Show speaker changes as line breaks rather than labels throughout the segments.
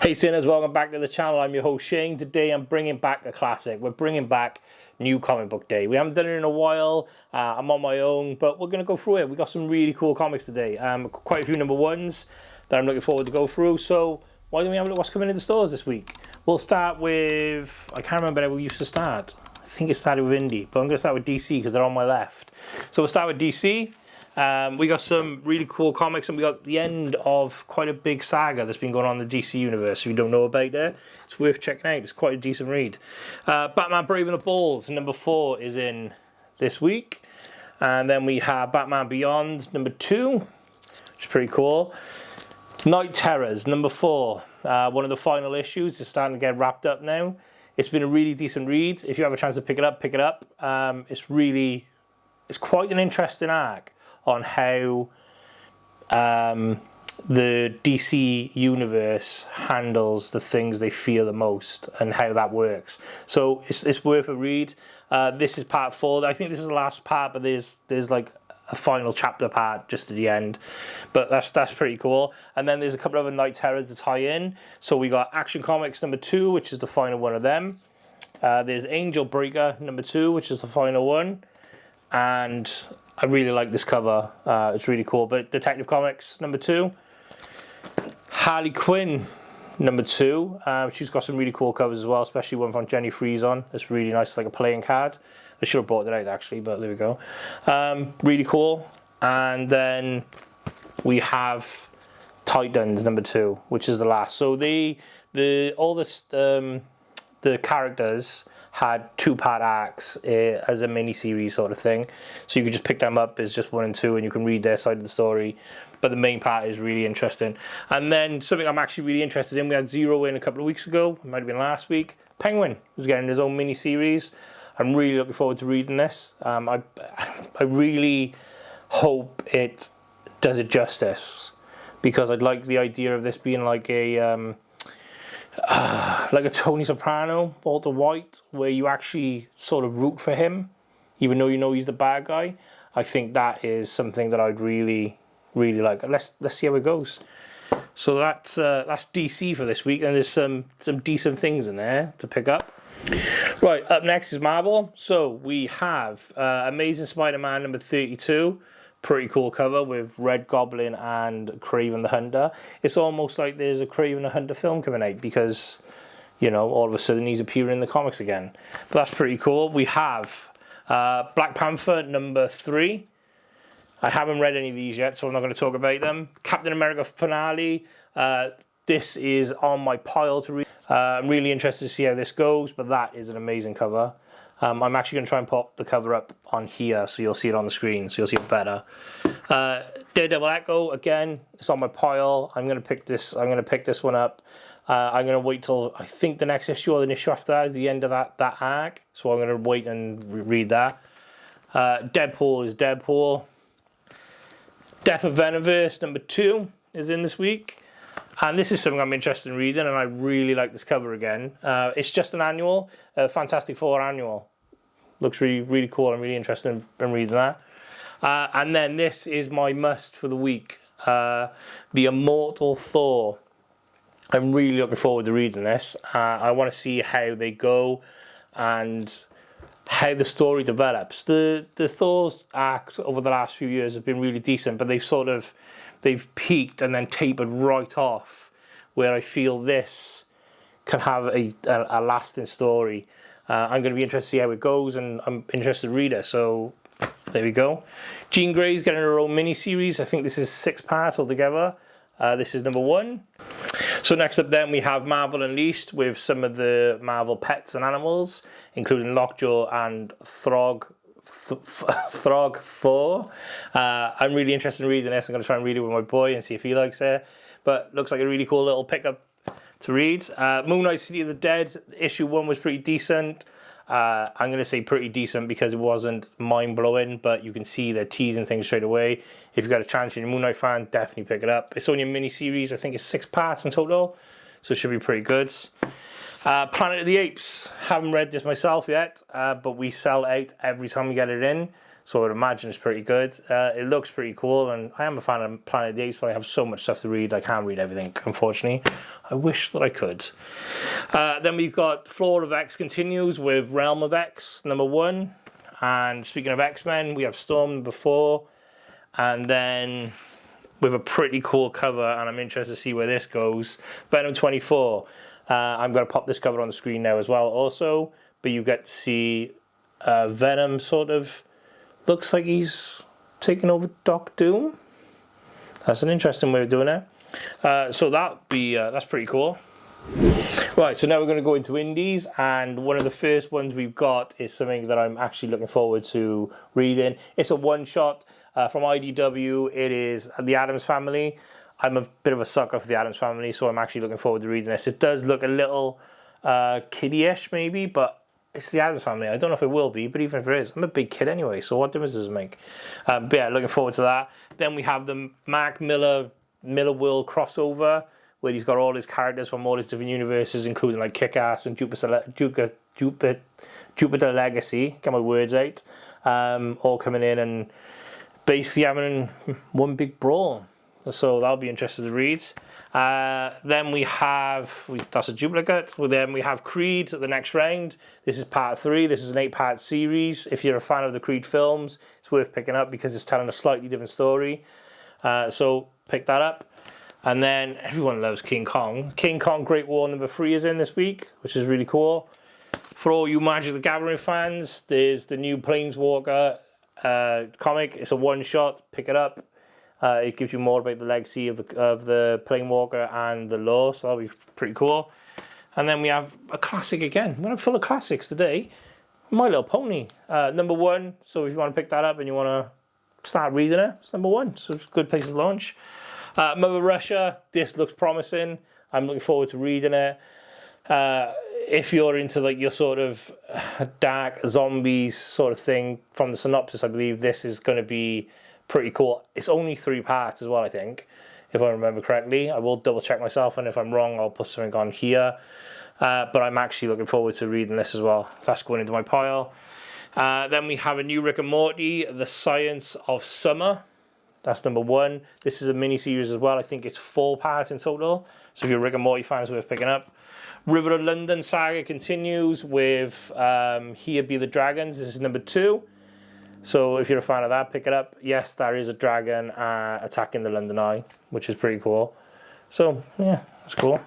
Hey sinners, welcome back to the channel. I'm your host Shane. Today I'm bringing back a classic. We're bringing back New Comic Book Day. We haven't done it in a while. I'm on my own, but we're going to go through it. We got some really cool comics today. Quite a few number ones that I'm looking forward to go through. So why don't we have a look what's coming in the stores this week? We'll start with, I can't remember how we used to start. I think it started with Indie, but I'm going to start with DC because they're on my left. So we'll start with DC. We got some really cool comics, and we got the end of quite a big saga that's been going on in the DC universe. If you don't know about it, it's worth checking out. It's quite a decent read. Batman Brave and the Bold, number 4 is in this week. And then we have Batman Beyond, number 2, which is pretty cool. Night Terrors, number 4. One of the final issues is starting to get wrapped up now. It's been a really decent read. If you have a chance to pick it up, pick it up. It's quite an interesting arc on how the DC universe handles the things they fear the most and how that works. So it's worth a read. This is part 4. I think this is the last part, but there's like a final chapter part just at the end. But that's pretty cool. And then there's a couple of other Night Terrors to tie in. So we got Action Comics number 2, which is the final one of them. There's Angel Breaker number 2, which is the final one. And I really like this cover. It's really cool. But Detective Comics number 2. Harley Quinn number 2. She's got some really cool covers as well, especially one from Jenny Frison. It's really nice, like a playing card. I should have brought it out actually, but there we go. Really cool. And then we have Titans number 2, which is the last. So the characters had 2-part arcs as a mini-series sort of thing. So you could just pick them up as just 1 and 2 and you can read their side of the story. But the main part is really interesting. And then something I'm actually really interested in, we had Zero in a couple of weeks ago, it might have been last week. Penguin is getting his own mini-series. I'm really looking forward to reading this. I really hope it does it justice, because I'd like the idea of this being like a Tony Soprano, Walter White, where you actually sort of root for him, even though you know he's the bad guy. I think that is something that I'd really like. Let's see how it goes. So that's DC for this week, and there's some decent things in there to pick up. Right, up next is Marvel. So we have Amazing Spider-Man number 32. Pretty cool cover with Red Goblin and Kraven the Hunter. It's almost like there's a Kraven the Hunter film coming out, because, you know, all of a sudden he's appearing in the comics again. But that's pretty cool. We have Black Panther number 3. I haven't read any of these yet, so I'm not going to talk about them. Captain America finale. This is on my pile to read. I'm really interested to see how this goes, but that is an amazing cover. I'm actually going to try and pop the cover up on here so you'll see it on the screen, so you'll see it better. Daredevil Echo, again, it's on my pile. I'm going to pick this one up. I'm going to wait till, I think the next issue or the issue after that is the end of that arc. So I'm going to wait and read that. Deadpool is Deadpool. Death of Venomverse number 2 is in this week. And this is something I'm interested in reading, and I really like this cover again. It's just an annual, Fantastic Four annual. Looks really cool. I'm really interested in reading that. And then this is my must for the week, the Immortal Thor. I'm really looking forward to reading this. I want to see how they go and how the story develops. The Thor's arc over the last few years have been really decent, but they've peaked and then tapered right off, where I feel this can have a lasting story. I'm going to be interested to see how it goes, and I'm interested to read it, so there we go. Jean Grey's getting her own mini-series. I think this is 6 parts altogether. This is number 1. So next up then we have Marvel Unleashed with some of the Marvel pets and animals, including Lockjaw and Throg 4. I'm really interested in reading this. I'm going to try and read it with my boy and see if he likes it. But looks like a really cool little pickup to read. Moon Knight City of the Dead, issue 1 was pretty decent. I'm going to say pretty decent because it wasn't mind-blowing, but you can see they're teasing things straight away. If you've got a chance, you're a Moon Knight fan, definitely pick it up. It's only a mini-series. I think it's 6 parts in total, so it should be pretty good. Planet of the Apes. Haven't read this myself yet, but we sell out every time we get it in. so I'd imagine it's pretty good. It looks pretty cool, and I am a fan of Planet of the Apes, but I have so much stuff to read, I can't read everything, unfortunately. I wish that I could. Then we've got Flora of X continues with Realm of X, #1. And speaking of X-Men, we have Storm #4. And then with a pretty cool cover, and I'm interested to see where this goes, Venom 24. I'm going to pop this cover on the screen now as well also, but you get to see Venom sort of looks like he's taking over Doc Doom. That's an interesting way of doing it. So that's pretty cool. Right, so now we're going to go into indies, and one of the first ones we've got is something that I'm actually looking forward to reading. It's a one-shot from IDW. It is The Addams Family. I'm a bit of a sucker for The Addams Family, so I'm actually looking forward to reading this. It does look a little kiddie-ish maybe, but it's The Addams Family. I don't know if it will be, but even if it is, I'm a big kid anyway, so what difference does it make? But yeah, looking forward to that. Then we have the Mark Miller World crossover, where he's got all his characters from all his different universes, including like Kick-Ass and Jupiter Legacy, get my words out, all coming in and basically having one big brawl. So that'll be interesting to read. Then we have, that's a duplicate. Well, then we have Creed, the next round. This is part 3. This is an 8-part series. If you're a fan of the Creed films, it's worth picking up because it's telling a slightly different story. So pick that up. And then everyone loves King Kong. King Kong Great War #3 is in this week, which is really cool. For all you Magic the Gathering fans, there's the new Planeswalker comic. It's a one-shot. Pick it up. It gives you more about the legacy of the Planeswalker and the lore, so that'll be pretty cool. And then we have a classic again. We're full of classics today. My Little Pony, #1. So if you want to pick that up and you want to start reading it, it's #1. So it's a good place to launch. Mother Russia, this looks promising. I'm looking forward to reading it. If you're into like your sort of dark zombies sort of thing, from the synopsis, I believe this is going to be pretty cool. It's only 3 parts as well, I think, if I remember correctly. I will double check myself, and if I'm wrong, I'll put something on here. But I'm actually looking forward to reading this as well. So that's going into my pile. Then we have a new Rick and Morty, The Science of Summer. That's #1. This is a mini-series as well. I think it's 4 parts in total. So if you're a Rick and Morty fan, it's worth picking up. River of London saga continues with Here Be the Dragons. This is #2. So if you're a fan of that, pick it up. Yes, there is a dragon attacking the London Eye, which is pretty cool. So yeah, that's cool.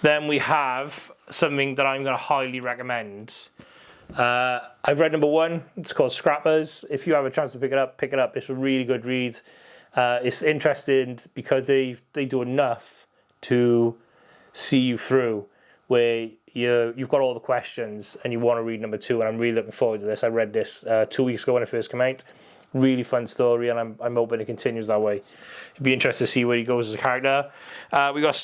Then we have something that I'm going to highly recommend. I've read #1. It's called Scrappers. If you have a chance to pick it up, pick it up. It's a really good read. It's interesting because they do enough to see you through, where you've got all the questions and you want to read #2. And I'm really looking forward to this. I read this 2 weeks ago when it first came out. Really fun story, and I'm hoping it continues that way. It'd be interesting to see where he goes as a character. We got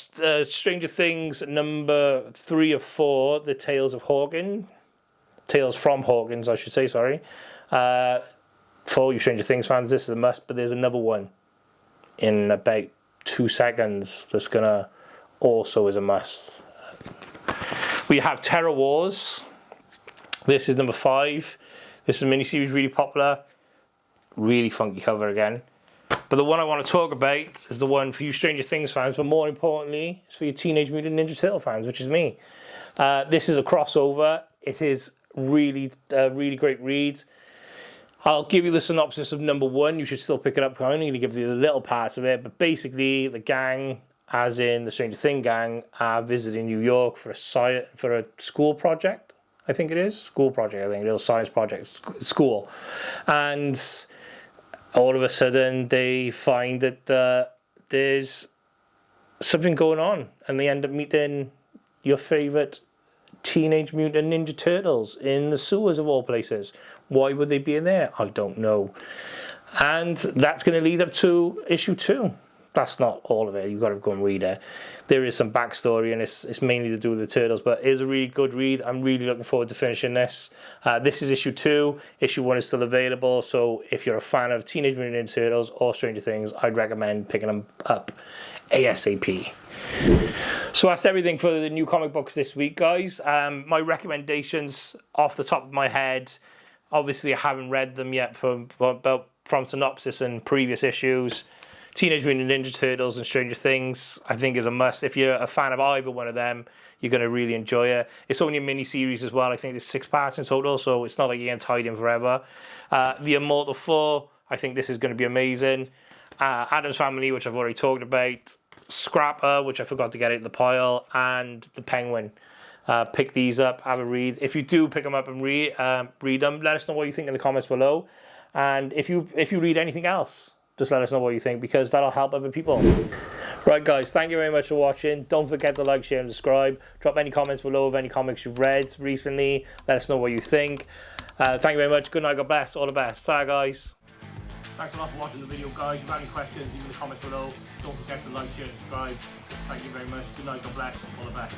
Stranger Things #3 of 4, The Tales from Hawkins, I should say, sorry. For all you Stranger Things fans, this is a must, but there's another one in about 2 seconds that's gonna also is a must. We have Terror Wars. This is #5. This is a miniseries, really popular. Really funky cover again. But the one I want to talk about is the one for you Stranger Things fans, but more importantly, it's for you Teenage Mutant Ninja Turtle fans, which is me. This is a crossover. It is really great read. I'll give you the synopsis of #1. You should still pick it up. I'm only going to give you the little parts of it, but basically the gang, as in the Stranger Things gang, are visiting New York for a school project. I think it is school project. I think a little science project, school, and all of a sudden they find that there's something going on, and they end up meeting your favorite Teenage Mutant Ninja Turtles in the sewers of all places. Why would they be in there? I don't know. And that's going to lead up to issue 2. That's not all of it. You've got to go and read it. There is some backstory, and it's mainly to do with the Turtles, but it is a really good read. I'm really looking forward to finishing this. This is issue 2. Issue 1 is still available, so if you're a fan of Teenage Mutant Ninja Turtles or Stranger Things, I'd recommend picking them up ASAP. So that's everything for the new comic books this week, guys. My recommendations off the top of my head Obviously, I haven't read them yet from synopsis and previous issues. Teenage Mutant Ninja Turtles and Stranger Things, I think, is a must. If you're a fan of either one of them, you're going to really enjoy it. It's only a mini-series as well. I think there's 6 parts in total, so it's not like you're getting tied in forever. The Immortal Thor, I think this is going to be amazing. Addams Family, which I've already talked about. Scrapper, which I forgot to get in the pile. And The Penguin. Pick these up, have a read. If you do pick them up and read them, let us know what you think in the comments below. And if you read anything else, just let us know what you think, because that'll help other people. Right, guys, thank you very much for watching. Don't forget to like, share, and subscribe. Drop any comments below of any comics you've read recently. Let us know what you think. Thank you very much. Good night, God bless. All the best. Bye, guys. Thanks a lot for watching the video, guys. If you have any questions, leave in the comments below. Don't forget to like, share, and subscribe. Thank you very much. Good night, God bless. All the best.